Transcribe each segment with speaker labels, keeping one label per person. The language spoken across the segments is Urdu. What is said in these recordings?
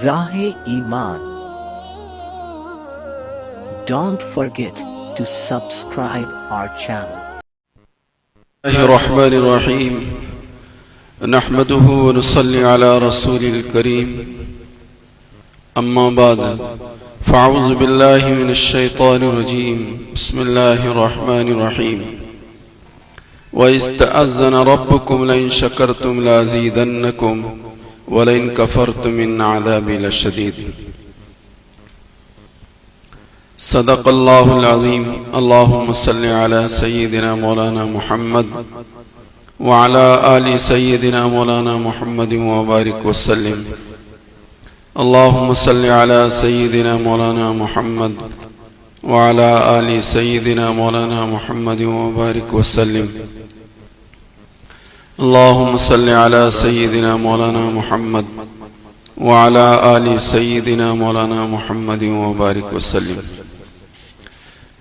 Speaker 1: Rahe-Iman. Don't forget to subscribe our channel.
Speaker 2: الرحمن الرحيم نحمده ونصلي على رسول الكريم أما بعد فأعوذ بالله من الشيطان الرجيم بسم الله الرحمن الرحيم وإذ تأذن ربكم لئن شكرتم لأزيدنكم ولئن كفرتم إن عذابي لشديد صدق الله العظيم اللهم صل على سيدنا مولانا محمد وعلى آل سيدنا مولانا محمد وبارك وسلم اللهم صل على سيدنا مولانا محمد وعلى آل سيدنا مولانا محمد وبارك وسلم اللهم صل على سيدنا مولانا محمد وعلى آل سيدنا مولانا محمد وبارك وسلم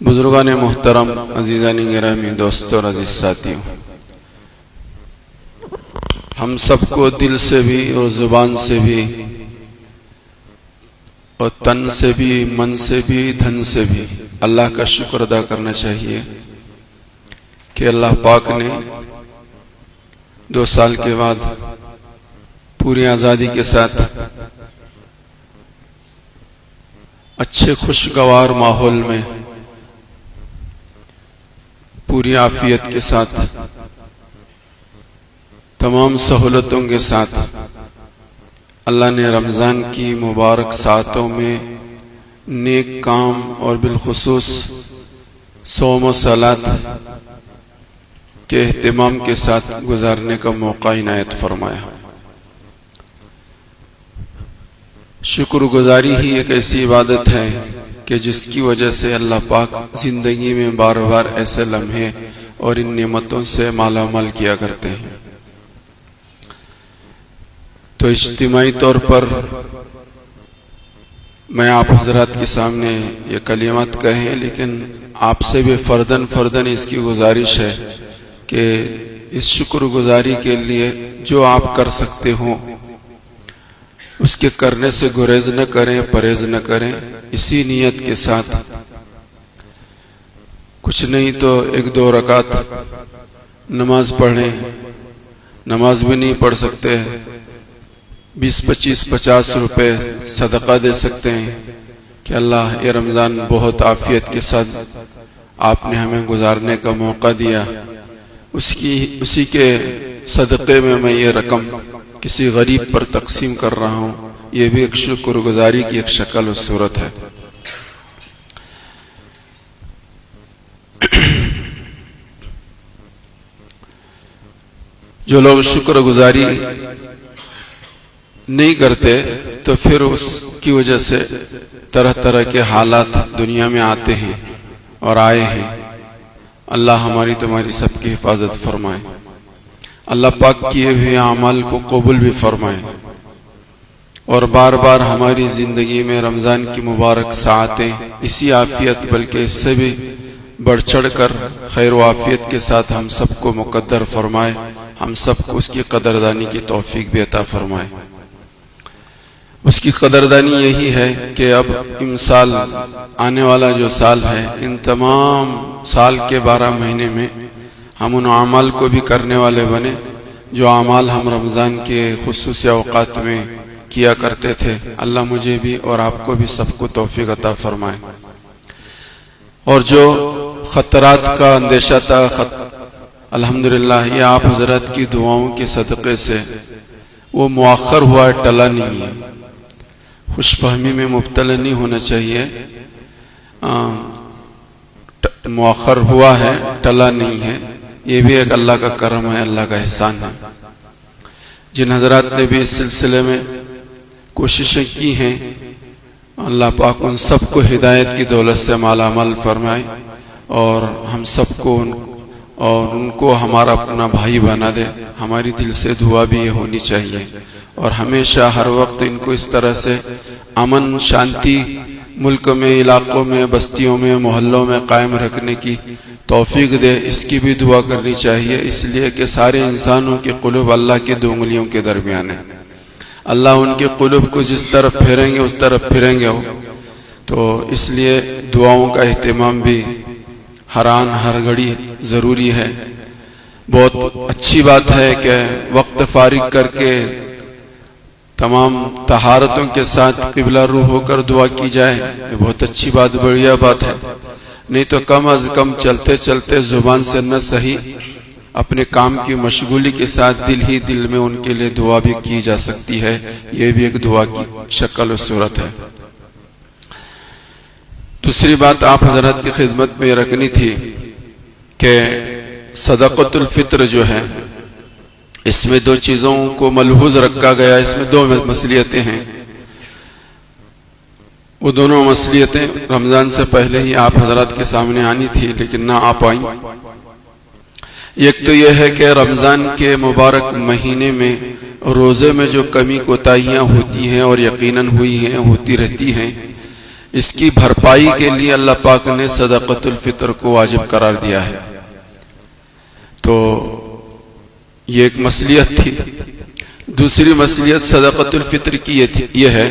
Speaker 2: بزرگان محترم، عزیزان گرامی، دوستوں اور عزیز ساتھیوں، ہم سب کو دل سے بھی اور زبان سے بھی اور تن سے بھی، من سے بھی، دھن سے بھی اللہ کا شکر ادا کرنا چاہیے کہ اللہ پاک نے 2 سال کے بعد پوری آزادی کے ساتھ اچھے خوشگوار ماحول میں پوری عافیت کے ساتھ تمام سہولتوں کے ساتھ اللہ نے رمضان کی مبارک ساعتوں میں نیک کام اور بالخصوص صوم و صلات کے اہتمام کے ساتھ گزارنے کا موقع عنایت فرمایا۔ شکر گزاری ہی ایک ایسی عبادت ہے کہ جس کی وجہ سے اللہ پاک زندگی میں بار بار ایسے لمحے اور ان نعمتوں سے مالا مال کیا کرتے ہیں۔ تو اجتماعی طور پر میں آپ حضرات کے سامنے یہ کلمات کہیں، لیکن آپ سے بھی فرداً اس کی گزارش ہے کہ اس شکر گزاری کے لیے جو آپ کر سکتے ہوں اس کے کرنے سے گریز نہ کریں، پرہیز نہ کریں، اسی نیت کے ساتھ کچھ نہیں تو 1-2 رکعت نماز پڑھیں، نماز بھی نہیں پڑھ سکتے 20, 25, 50 روپے صدقہ دے سکتے ہیں کہ اللہ یہ رمضان بہت عافیت کے ساتھ آپ نے ہمیں گزارنے کا موقع دیا، اسی کے صدقے میں یہ رقم کسی غریب پر تقسیم کر رہا ہوں۔ یہ بھی ایک شکر گزاری کی ایک شکل و صورت ہے۔ جو لوگ شکر گزاری نہیں کرتے تو پھر اس کی وجہ سے طرح کے حالات دنیا میں آتے ہیں اور آئے ہیں۔ اللہ ہماری تمہاری سب کی حفاظت فرمائے، اللہ پاک کیے ہوئے اعمال کو قبول بھی فرمائے، اور بار بار ہماری زندگی میں رمضان کی مبارک ساعتیں اسی عافیت بلکہ اس سے بھی بڑھ چڑھ کر خیر و عافیت کے ساتھ ہم سب کو مقدر فرمائے، ہم سب کو اس کی قدردانی کی توفیق بھی عطا فرمائے۔ اس کی قدردانی یہی ہے کہ اب سال آنے والا جو سال ہے، ان تمام سال کے 12 مہینے میں ہم ان اعمال کو بھی کرنے والے بنے جو اعمال ہم رمضان کے خصوصی اوقات میں کیا کرتے تھے۔ اللہ مجھے بھی اور آپ کو بھی سب کو توفیق عطا فرمائے۔ اور جو خطرات کا اندیشہ تھا، الحمدللہ یہ آپ حضرات کی دعاؤں کے صدقے سے وہ مؤخر ہوا ہے، ٹلا نہیں ہے۔ خوش فہمی میں مبتلا نہیں ہونا چاہیے، مؤخر ہوا ہے، ٹلا نہیں ہے۔ یہ بھی ایک اللہ کا کرم ہے، اللہ کا احسان ہے۔ جن حضرات نے بھی اس سلسلے میں کوششیں کی ہیں، اللہ پاک ان سب کو ہدایت کی دولت سے مالا مال فرمائے، اور ہم سب کو اور ان کو ہمارا اپنا بھائی بنا دے۔ ہماری دل سے دعا بھی یہ ہونی چاہیے، اور ہمیشہ ہر وقت ان کو اس طرح سے امن شانتی ملک میں، علاقوں میں، بستیوں میں، محلوں میں قائم رکھنے کی توفیق دے۔ اس کی بھی دعا کرنی چاہیے، اس لیے کہ سارے انسانوں کے قلوب اللہ کے 2 انگلیوں کے درمیان ہیں۔ اللہ ان کے قلوب کو جس طرف پھیریں گے اس طرف پھریں گے. تو اس لیے دعاؤں کا اہتمام بھی ہر آن ہر گھڑی ضروری ہے. بہت اچھی بات ہے کہ وقت فارغ کر کے تمام طہارتوں کے ساتھ قبلہ رو ہو کر دعا کی جائے. یہ بہت اچھی بات، بڑھیا بات ہے. نہیں تو کم از کم چلتے چلتے زبان سے نہ صحیح اپنے کام کی مشغولی کے ساتھ دل ہی دل میں ان کے لیے دعا بھی کی جا سکتی ہے. یہ بھی ایک دعا کی شکل و صورت ہے. دوسری بات آپ حضرات کی خدمت میں رکھنی تھی کہ صدقۃ الفطر جو ہے اس میں دو چیزوں کو ملحوظ رکھا گیا. اس میں دو مصلیتیں ہیں. وہ دونوں مصلیتیں رمضان سے پہلے ہی آپ حضرات کے سامنے آنی تھی لیکن نہ آ پائیں. ایک تو یہ ہے کہ رمضان کے مبارک مہینے میں روزے میں جو کمی کوتاہیاں ہوتی ہیں اور یقیناً ہوئی ہیں، ہوتی رہتی ہیں، اس کی بھرپائی کے لیے اللہ پاک نے صدقۃ الفطر کو واجب قرار دیا ہے. تو یہ ایک مصلیت تھی. دوسری مصلیت صدقۃ الفطر کی یہ ہے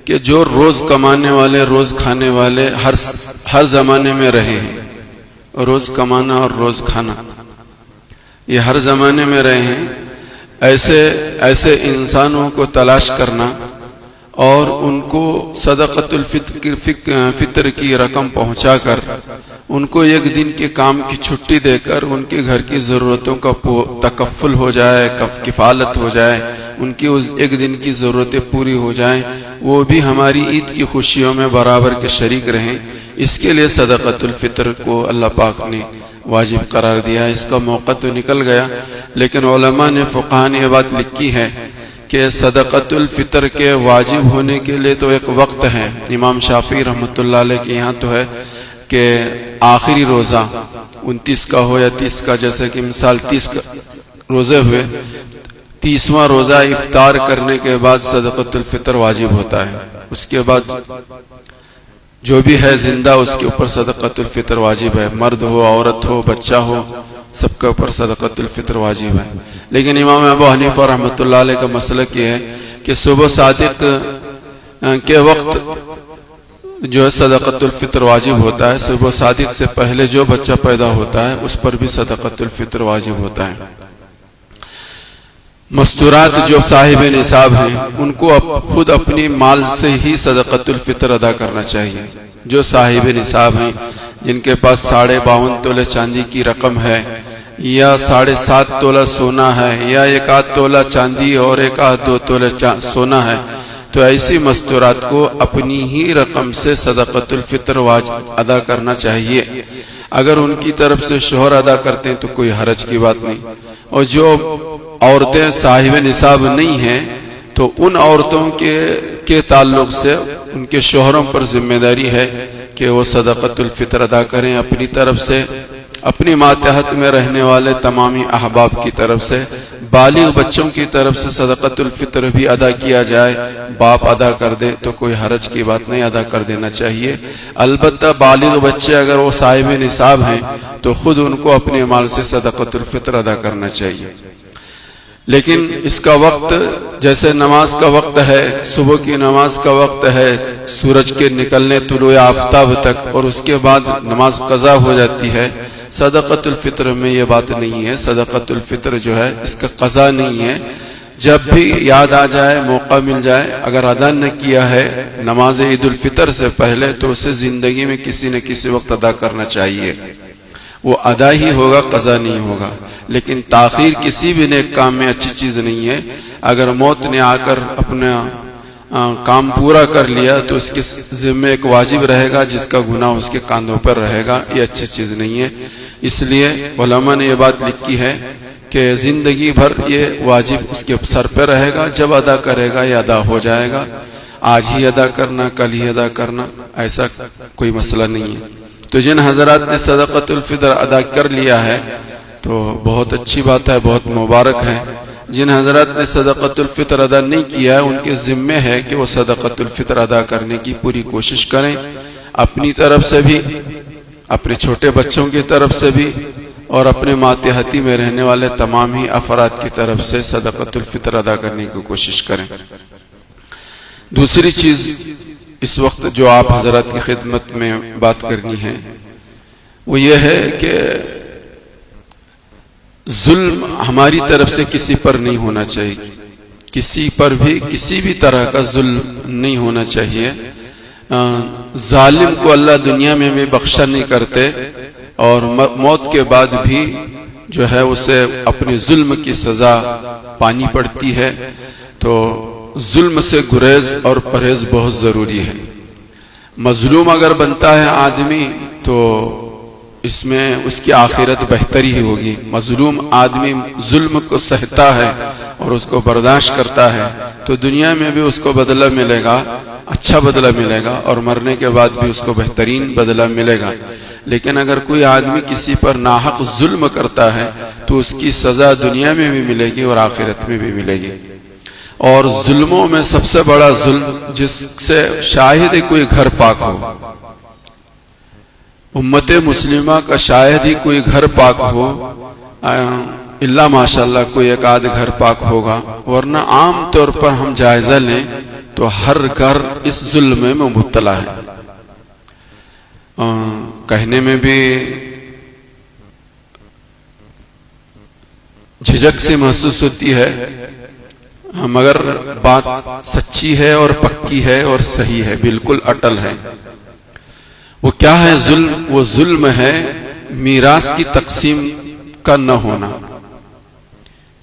Speaker 2: کہ جو روز کمانے والے، روز کھانے والے ہر زمانے میں رہے ہیں. روز کمانا اور روز کھانا یہ ہر زمانے میں رہے ہیں. ایسے انسانوں کو تلاش کرنا اور ان کو صدقۃ الفطر کی رقم پہنچا کر ان کو ایک دن کے کام کی چھٹی دے کر ان کے گھر کی ضرورتوں کا تکفل ہو جائے، کفالت ہو جائے، ان کی اس ایک دن کی ضرورتیں پوری ہو جائیں، وہ بھی ہماری عید کی خوشیوں میں برابر کے شریک رہیں. اس کے لیے صدقۃ الفطر کو اللہ پاک نے واجب قرار دیا. اس کا موقع تو نکل گیا لیکن علماء نے، فقہاء نے یہ بات لکھی ہے کہ صدقۃ الفطر کے واجب ہونے کے لیے تو ایک وقت ہے. امام شافعی رحمۃ اللہ علیہ کے یہاں تو ہے کہ آخری روزہ 29 کا ہو یا 30 کا، جیسے کہ مثال 30 کا روزے ہوئے، 30واں روزہ افطار کرنے کے بعد صدقۃ الفطر واجب ہوتا ہے. اس کے بعد جو بھی ہے زندہ اس کے اوپر صدقۃ الفطر واجب ہے. مرد ہو، عورت ہو، بچہ ہو، سب کے اوپر صدقۃ الفطر واجب ہے. لیکن امام ابو حنیفہ رحمۃ اللہ علیہ کا مسلک یہ ہے کہ صبح صادق کے وقت جو ہے صدقۃ الفطر واجب ہوتا ہے. صبح صادق سے پہلے جو بچہ پیدا ہوتا ہے اس پر بھی صدقۃ الفطر واجب ہوتا ہے. مستورات جو صاحب نصاب ہیں ان کو خود اپنی مال سے ہی صدقۃ الفطر ادا کرنا چاہیے. جو صاحب نصاب ہیں، جن کے پاس 52.5 تولے چاندی کی رقم ہے یا 7.5 تولہ سونا ہے یا 1 تولہ چاندی اور 2 تولے سونا ہے، تو ایسی مستورات کو اپنی ہی رقم سے صدقۃ الفطر واجب ادا کرنا چاہیے. اگر ان کی طرف سے شوہر ادا کرتے ہیں تو کوئی حرج کی بات نہیں. اور جو عورتیں صاحب نصاب نہیں ہیں تو ان عورتوں کے تعلق سے ان کے شوہروں پر ذمہ داری ہے کہ وہ صدقۃ الفطر ادا کریں اپنی طرف سے. اپنی ماتحت میں رہنے والے تمامی احباب کی طرف سے، بالغ بچوں کی طرف سے صدقۃ الفطر بھی ادا کیا جائے. باپ ادا کر دے تو کوئی حرج کی بات نہیں، ادا کر دینا چاہیے. البتہ بالغ بچے اگر وہ صاحب نصاب ہیں تو خود ان کو اپنے مال سے صدقۃ الفطر ادا کرنا چاہیے. لیکن اس کا وقت، جیسے نماز کا وقت ہے، صبح کی نماز کا وقت ہے سورج کے نکلنے طلوع آفتاب تک، اور اس کے بعد نماز قضا ہو جاتی ہے. صدقۃ الفطر میں یہ بات نہیں ہے. صدقۃ الفطر جو ہے اس کا قضا نہیں ہے. جب بھی یاد آ جائے، موقع مل جائے، اگر ادا نہ کیا ہے نماز عید الفطر سے پہلے تو اسے زندگی میں کسی نہ کسی وقت ادا کرنا چاہیے. وہ ادا ہی ہوگا، قضا نہیں ہوگا. لیکن تاخیر کسی بھی نیک کام میں اچھی چیز نہیں ہے. اگر موت نے آ کر اپنا کام پورا کر لیا تو اس کے ذمہ ایک واجب رہے گا جس کا گناہ اس کے کاندھوں پر رہے گا. یہ اچھی چیز نہیں ہے. اس لیے علماء نے یہ بات لکھی ہے کہ زندگی بھر یہ واجب اس کے سر پہ رہے گا. جب ادا کرے گا یہ ادا ہو جائے گا. آج ہی ادا کرنا، کل ہی ادا کرنا، ایسا کوئی مسئلہ نہیں ہے. تو جن حضرات نے صدقۃ الفطر ادا کر لیا ہے تو بہت اچھی بات ہے، بہت مبارک ہے. جن حضرات نے صدقۃ الفطر ادا نہیں کیا ہے ان کے ذمہ ہے کہ وہ صدقۃ الفطر ادا کرنے کی پوری کوشش کریں. اپنی طرف سے بھی، اپنے چھوٹے بچوں کی طرف سے بھی، اور اپنے ماتحتی میں رہنے والے تمام ہی افراد کی طرف سے صدقۃ الفطر ادا کرنے کی کوشش کریں۔ دوسری چیز اس وقت جو آپ حضرات کی خدمت میں بات کرنی ہے وہ یہ ہے کہ ظلم ہماری طرف سے کسی پر نہیں ہونا چاہیے، کسی پر بھی کسی بھی طرح کا ظلم نہیں ہونا چاہیے۔ ظالم کو اللہ دنیا میں بھی بخشا نہیں کرتے اور موت کے بعد بھی جو ہے اسے اپنے ظلم کی سزا پانی پڑتی ہے۔ تو ظلم سے گریز اور پرہیز بہت ضروری ہے۔ مظلوم اگر بنتا ہے آدمی تو اس میں اس کی آخرت بہتری ہی ہوگی۔ مظلوم آدمی ظلم کو سہتا ہے اور اس کو برداشت کرتا ہے تو دنیا میں بھی اس کو بدلہ ملے گا، اچھا بدلہ ملے گا، اور مرنے کے بعد بھی اس کو بہترین بدلہ ملے گا۔ لیکن اگر کوئی آدمی کسی پر ناحق ظلم کرتا ہے تو اس کی سزا دنیا میں بھی ملے گی اور آخرت میں بھی ملے گی۔ اور ظلموں میں سب سے بڑا ظلم جس سے شاید ہی کوئی گھر پاک ہو، امت مسلمہ کا شاید ہی کوئی گھر پاک ہو، اللہ ماشاءاللہ کوئی ایک آدھ گھر پاک ہوگا، ورنہ عام طور پر ہم جائزہ لیں تو ہر گھر اس ظلم میں مبتلا ہے۔ کہنے میں بھی جھجک سے محسوس ہوتی ہے مگر بات سچی ہے اور پکی ہے اور صحیح ہے، بالکل اٹل ہے۔ وہ کیا ہے ظلم؟ وہ ظلم ہے میراث کی تقسیم کا نہ ہونا۔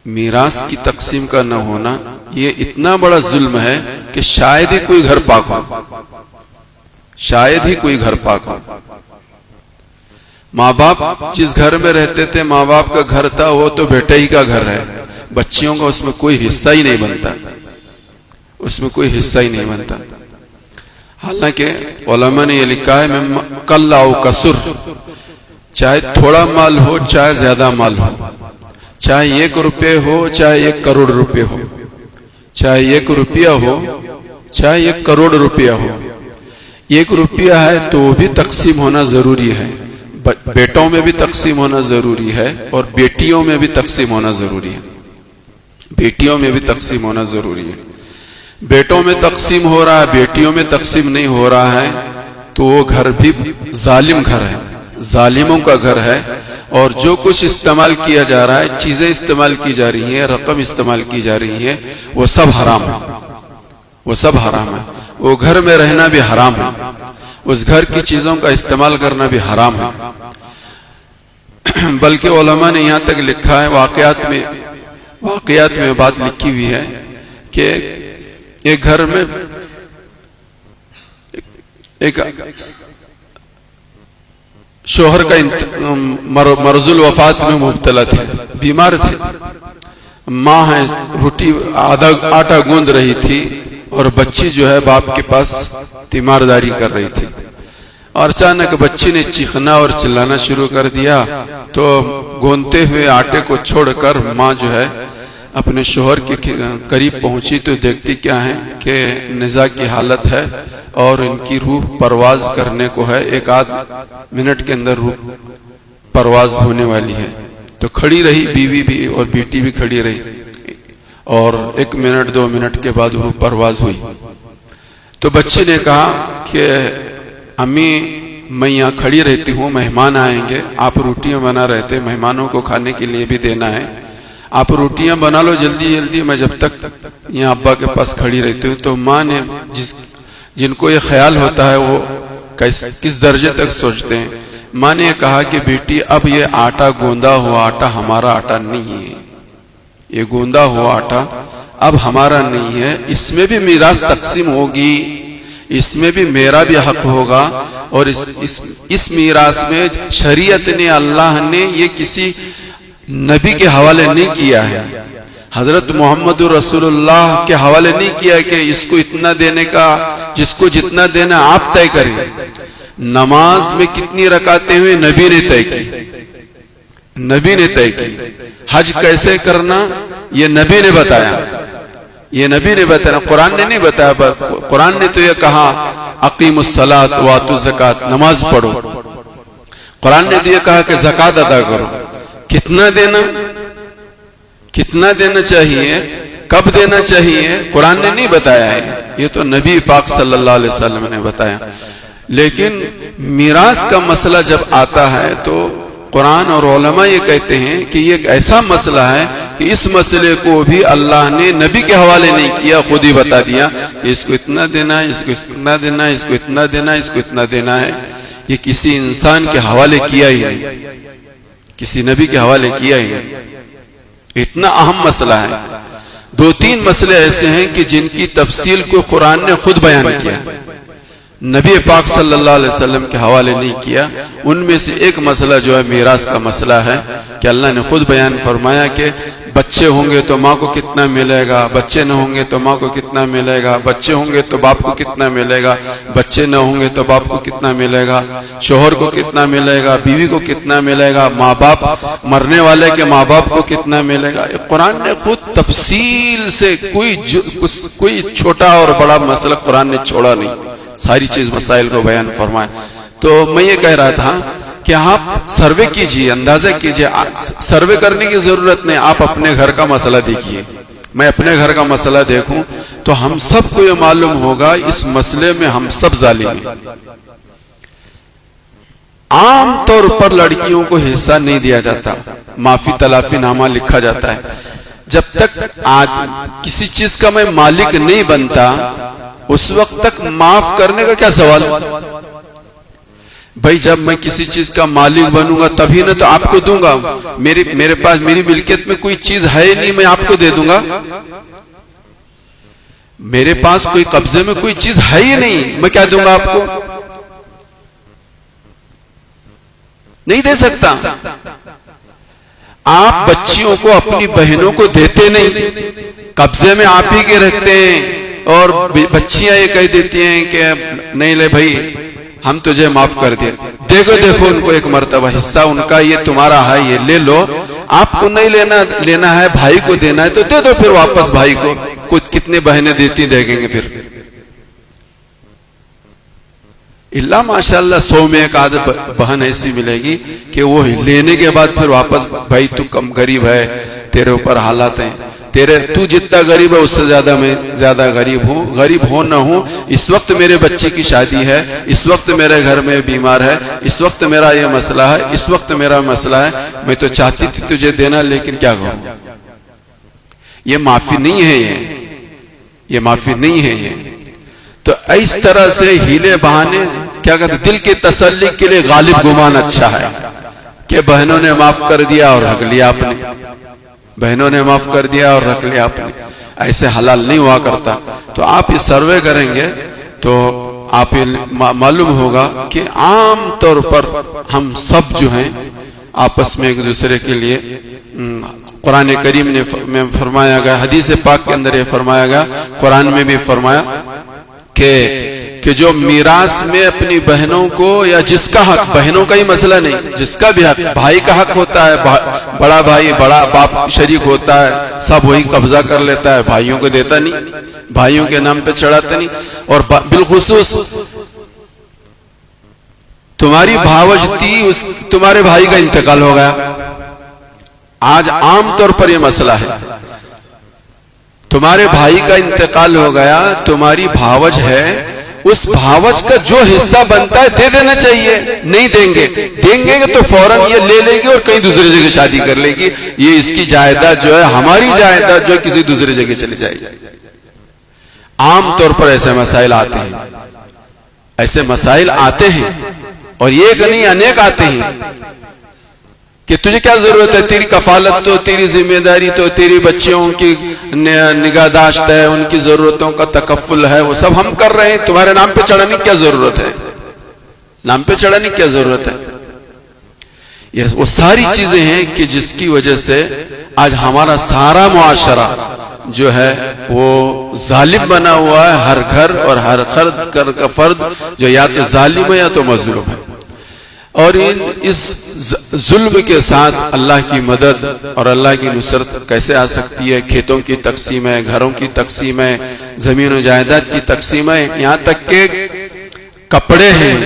Speaker 2: میراث کی تقسیم کا نہ ہونا یہ اتنا بڑا ظلم ہے کہ شاید ہی کوئی گھر پاک ہو، شاید ہی کوئی گھر پاک ہو۔ ماں باپ جس گھر میں رہتے تھے، ماں باپ کا گھر تھا، وہ تو بیٹے ہی کا گھر ہے، بچیوں کا اس میں کوئی حصہ ہی نہیں بنتا، اس میں کوئی حصہ ہی نہیں بنتا۔ حالانکہ علماء نے یہ لکھا ہے قل او کثر، چاہے تھوڑا مال ہو چاہے زیادہ مال ہو، چاہے 1 روپے ہو چاہے 1 کروڑ روپے ہو، چاہے 1 روپیہ ہو چاہے 1 کروڑ روپیہ ہو، 1 روپیہ ہے تو وہ بھی تقسیم ہونا ضروری ہے، بیٹوں میں بھی تقسیم ہونا ضروری ہے اور بیٹیوں میں بھی تقسیم ہونا ضروری ہے، بیٹیوں میں بھی تقسیم ہونا ضروری ہے۔ بیٹوں میں تقسیم ہو رہا ہے، بیٹیوں میں تقسیم نہیں ہو رہا ہے تو وہ گھر بھی ظالم گھر ہے، ظالموں کا گھر ہے، اور جو کچھ استعمال کیا جا رہا ہے، چیزیں استعمال کی جا رہی ہیں، رقم استعمال کی جا رہی ہے، وہ سب حرام ہے، وہ سب حرام ہے۔ وہ گھر میں رہنا بھی حرام ہے، اس گھر کی چیزوں کا استعمال کرنا بھی حرام ہے۔ بلکہ علماء نے یہاں تک لکھا ہے، واقعات میں بات لکھی ہوئی ہے کہ ایک گھر میں ایک شوہر کا مرض الوفات میں مبتلا تھے، بیمار تھے، ماں ہے روٹی آٹا گوندھ رہی تھی اور بچی جو ہے باپ کے پاس تیمارداری کر رہی تھی، اور اچانک بچی نے چیخنا اور چلانا شروع کر دیا تو گوندتے ہوئے آٹے کو چھوڑ کر ماں جو ہے اپنے شوہر کے قریب پہنچی تو دیکھتی کیا ہے کہ نزاع کی حالت ہے اور ان کی روح پرواز کرنے کو ہے، 1 منٹ کے اندر روح پرواز ہونے والی ہے۔ تو کھڑی رہی بیوی بھی اور بیٹی بھی کھڑی رہی، اور 1 منٹ 2 منٹ کے بعد روح پرواز ہوئی۔ تو بچی نے کہا کہ امی میں یہاں کھڑی رہتی ہوں، مہمان آئیں گے، آپ روٹیاں بنا رہے تھے، مہمانوں کو کھانے کے لیے بھی دینا ہے، آپ روٹیاں بنا لو جلدی جلدی، میں جب تک یہاں ابا کے پاس کھڑی رہتی ہوں۔ تو ماں نے جن کو یہ خیال ہوتا ہے وہ کس درجے تک سوچتے ہیں، ماں نے کہا کہ بیٹی اب یہ آٹا گوندا ہوا آٹا ہمارا آٹا نہیں ہے، یہ گوندا ہوا آٹا اب ہمارا نہیں ہے، اس میں بھی میراث تقسیم ہوگی، اس میں بھی میرا بھی حق ہوگا، اور اس میراث میں شریعت نے، اللہ نے یہ کسی نبی کے حوالے نہیں کیا ہے، حضرت محمد رسول اللہ کے حوالے نہیں کیا کہ اس کو اتنا دینے کا، جس کو جتنا دینا آپ طے کریں۔ نماز میں کتنی رکعتیں ہوئے نبی نے طے کی، نبی نے طے کی۔ حج کیسے کرنا یہ نبی نے بتایا، یہ نبی نے بتایا، قرآن نے نہیں بتایا۔ قرآن نے تو یہ کہا اقیموا الصلاۃ وآتوا الزکاۃ، نماز پڑھو۔ قرآن نے تو یہ کہا کہ زکوٰۃ ادا کرو۔ کتنا دینا چاہیے، کب دینا چاہیے، قرآن نے نہیں بتایا ہے، یہ تو نبی پاک صلی اللہ علیہ وسلم نے بتایا. لیکن میراث کا مسئلہ جب آتا ہے تو قرآن اور علماء یہ کہتے ہیں کہ یہ ایک ایسا مسئلہ ہے کہ اس مسئلے کو بھی اللہ نے نبی کے حوالے نہیں کیا، خود ہی بتا دیا کہ اس کو اتنا دینا ہے، اس کو اتنا دینا ہے، اس کو اتنا دینا ہے، اس کو اتنا دینا ہے. یہ کسی انسان کے حوالے کیا ہی نہیں، کسی نبی کے حوالے کیا ہی نہیں. اتنا اہم مسئلہ ہے. 2-3 مسئلے ایسے ہیں کہ جن کی تفصیل کو قرآن نے خود بیان کیا، نبی پاک صلی اللہ علیہ وسلم کے حوالے نہیں کیا. ان میں سے ایک مسئلہ جو ہے میراث کا مسئلہ ہے کہ اللہ نے خود بیان فرمایا کہ بچے ہوں گے تو ماں کو کتنا ملے گا، بچے نہ ہوں گے تو ماں کو کتنا ملے گا، بچے ہوں گے تو باپ کو کتنا ملے گا، بچے نہ ہوں گے تو باپ کو کتنا ملے گا، شوہر کو کتنا ملے گا، بیوی کو کتنا ملے گا، ماں باپ مرنے والے کے ماں باپ کو کتنا ملے گا. قرآن نے خود تفصیل سے کوئی چھوٹا اور بڑا مسئلہ قرآن نے چھوڑا نہیں، ساری چیز مسائل کو بیان فرمائے. تو میں یہ کہہ رہا تھا کہ آپ سروے کیجئے، اندازہ کیجئے. سروے کرنے کی ضرورت نہیں، آپ اپنے گھر کا مسئلہ دیکھیے. میں اپنے گھر کا مسئلہ دیکھوں تو ہم سب کو یہ معلوم ہوگا اس مسئلے میں ہم سب ظالم ہیں. عام طور پر لڑکیوں کو حصہ نہیں دیا جاتا، معافی تلافی نامہ لکھا جاتا ہے. جب تک کسی چیز کا میں مالک نہیں بنتا اس وقت تک معاف کرنے کا کیا سوال. بھائی جب میں کسی چیز کا مالک بنوں گا تبھی نہ تو آپ کو دوں گا. میرے پاس میری ملکیت میں کوئی چیز ہے نہیں، میں آپ کو دے دوں گا. میرے پاس کوئی قبضے میں کوئی چیز ہے ہی نہیں، میں کیا دوں گا آپ کو؟ نہیں دے سکتا. آپ بچیوں کو اپنی بہنوں کو دیتے نہیں، قبضے میں آپ ہی کے رکھتے ہیں. اور بچیاں یہ کہہ دیتی ہیں کہ نہیں لے بھائی ہم تجھے معاف کر دیں. دیکھو ان کو ایک مرتبہ حصہ ان کا یہ تمہارا ہے، یہ لے لو. آپ کو نہیں لینا ہے، بھائی کو دینا ہے تو دے دو پھر واپس بھائی کو. کتنے بہنیں دیتی دیکھیں گے پھر. اللہ ماشاءاللہ 100 میں ایک آدھ بہن ایسی ملے گی کہ وہ لینے کے بعد پھر واپس بھائی تو کم غریب ہے، تیرے اوپر حالات ہیں، تو جتنا غریب ہے اس سے زیادہ میں زیادہ غریب ہوں نہ ہوں. اس وقت میرے بچے کی شادی ہے، اس وقت میرے گھر میں بیمار ہے، اس وقت میرا یہ مسئلہ ہے، اس وقت میرا مسئلہ ہے. میں تو چاہتی تھی تجھے دینا لیکن کیا کروں. یہ معافی نہیں ہے، یہ معافی نہیں ہے. تو اس طرح سے ہیلے بہانے کیا کہتے، دل کی تسلی کے لیے غالب گمان اچھا ہے کہ بہنوں نے معاف کر دیا اور رکھ لیا آپ نے، بہنوں نے معاف کر دیا اور رکھ لیا آپ نے. ایسے حلال نہیں ہوا کرتا. تو آپ یہ سروے کریں گے تو آپ معلوم ہوگا کہ عام طور پر ہم سب جو ہیں آپس میں ایک دوسرے کے لیے، قرآن کریم میں فرمایا گیا، حدیث پاک کے اندر یہ فرمایا گیا، قرآن میں بھی فرمایا کہ جو میراث میں اپنی بہنوں کو، یا جس کا حق، بہنوں کا ہی مسئلہ نہیں، جس کا بھی حق، بھائی کا حق ہوتا ہے، بڑا بھائی بڑا باپ شریک ہوتا ہے، سب وہی قبضہ کر لیتا ہے، بھائیوں کو دیتا نہیں، بھائیوں کے نام پہ چڑھاتا نہیں. اور بالخصوص تمہاری بھاوج تھی، تمہارے بھائی کا انتقال ہو گیا. آج عام طور پر یہ مسئلہ ہے، تمہارے بھائی کا انتقال ہو گیا، تمہاری بھاوج ہے، اس بھاوج کا جو حصہ بنتا ہے دے دینا چاہیے. نہیں دیں گے تو فوراً یہ لے لے گی اور کہیں دوسری جگہ شادی کر لے گی. یہ اس کی جائیداد جو ہے، ہماری جائیداد جو ہے، کسی دوسری جگہ چلی جائے گی. عام طور پر ایسے مسائل آتے ہیں، ایسے مسائل آتے ہیں، اور یہ کہ نہیں انیک آتے ہیں کہ تجھے کیا ضرورت ہے، تیری کفالت تو، تیری ذمہ داری تو، تیری بچیوں کی نگہداشت ہے، ان کی ضرورتوں کا تکفل ہے، وہ سب ہم کر رہے ہیں، تمہارے نام پہ چڑھانے کی کیا ضرورت ہے، نام پہ چڑھانے کی کیا ضرورت ہے. یہ وہ ساری چیزیں ہیں کہ جس کی وجہ سے آج ہمارا سارا معاشرہ جو ہے وہ ظالم بنا ہوا ہے. ہر گھر اور ہر فرد جو یا تو ظالم ہے یا تو مظلوم ہے. اور اس ظلم کے ساتھ اللہ کی مدد اور اللہ کی نصرت کیسے آ سکتی ہے؟ کھیتوں کی تقسیم ہے، گھروں کی تقسیم ہے، زمین و جائیداد کی تقسیم ہے، یہاں تک کہ کپڑے ہیں،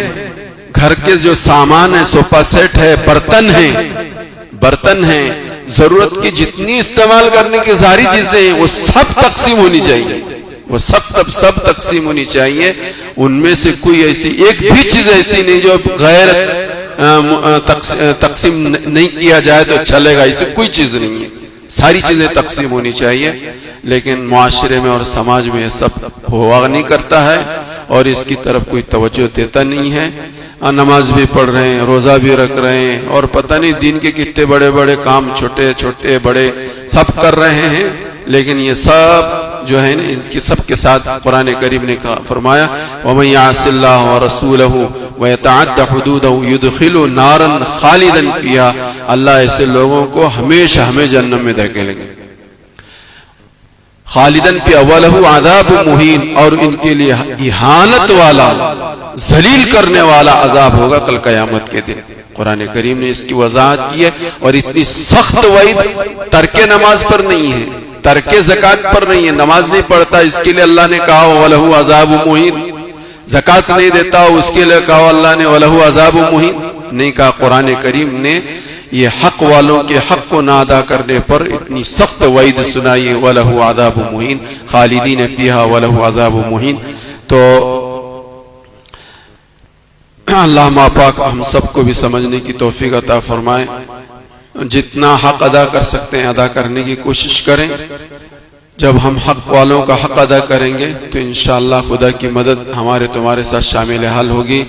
Speaker 2: گھر کے جو سامان ہے، صوفہ سیٹ ہے، برتن ہیں، برتن ہیں، ضرورت کی جتنی استعمال کرنے کی ساری چیزیں ہیں، وہ سب تقسیم ہونی چاہیے، وہ سب تقسیم ہونی چاہیے. ان میں سے کوئی ایسی ایک بھی چیز ایسی نہیں جو غیر تقسیم نہیں کیا جائے تو چلے گا، ایسی کوئی چیز نہیں ہے، ساری چیزیں تقسیم ہونی چاہیے. لیکن معاشرے میں اور سماج میں یہ سب ہوا نہیں کرتا ہے اور اس کی طرف کوئی توجہ دیتا نہیں ہے. نماز بھی پڑھ رہے ہیں، روزہ بھی رکھ رہے ہیں، اور پتہ نہیں دین کے کتنے بڑے بڑے کام چھوٹے چھوٹے بڑے سب کر رہے ہیں، لیکن یہ سب جو ہے نا اس کے سب کے ساتھ قرآن کریم نے فرمایا وَمَن يَعْصِ اللَّهَ وَرَسُولَهُ وَيَتَعَدَّ حُدُودَهُ يُدْخِلْهُ نَارًا خَالِدًا فِيهَا. اللہ ایسے لوگوں کو ہمیشہ جہنم میں دھکیلے گا. خالداً فی اولہ عذاب مہین، اور ان کے لیے اہانت والا، ذلیل کرنے والا عذاب ہوگا کل قیامت کے دن. قرآن کریم نے اس کی وضاحت کی ہے، اور اتنی سخت وعید ترک نماز پر نہیں ہے، ترک زکوٰۃ پر نہیں ہے. نماز نہیں پڑھتا اس کے لیے اللہ نے کہا وَلَهُ عَذَابٌ مُهِينٌ، زکوٰۃ نہیں دیتا اس کے لیے کہا اللہ نے وَلَهُ عَذَابٌ مُهِينٌ نہیں کہا. قرآن کریم نے یہ حق والوں کے حق کو نہ ادا کرنے پر اتنی سخت وعید سنائی وَلَهُ عَذَابٌ مُهِينٌ خالدین فیہا وَلَهُ عَذَابٌ مُهِينٌ. تو اللہ ماپاک ہم سب کو بھی سمجھنے کی توفیق عطا فرمائے. جتنا حق ادا کر سکتے ہیں ادا کرنے کی کوشش کریں. جب ہم حق والوں کا حق ادا کریں گے تو انشاءاللہ خدا کی مدد ہمارے تمہارے ساتھ شامل حل ہوگی،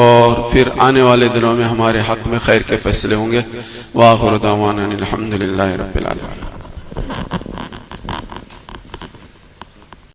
Speaker 2: اور پھر آنے والے دنوں میں ہمارے حق میں خیر کے فیصلے ہوں گے. وآخر دعوانا الحمدللہ رب العالمین.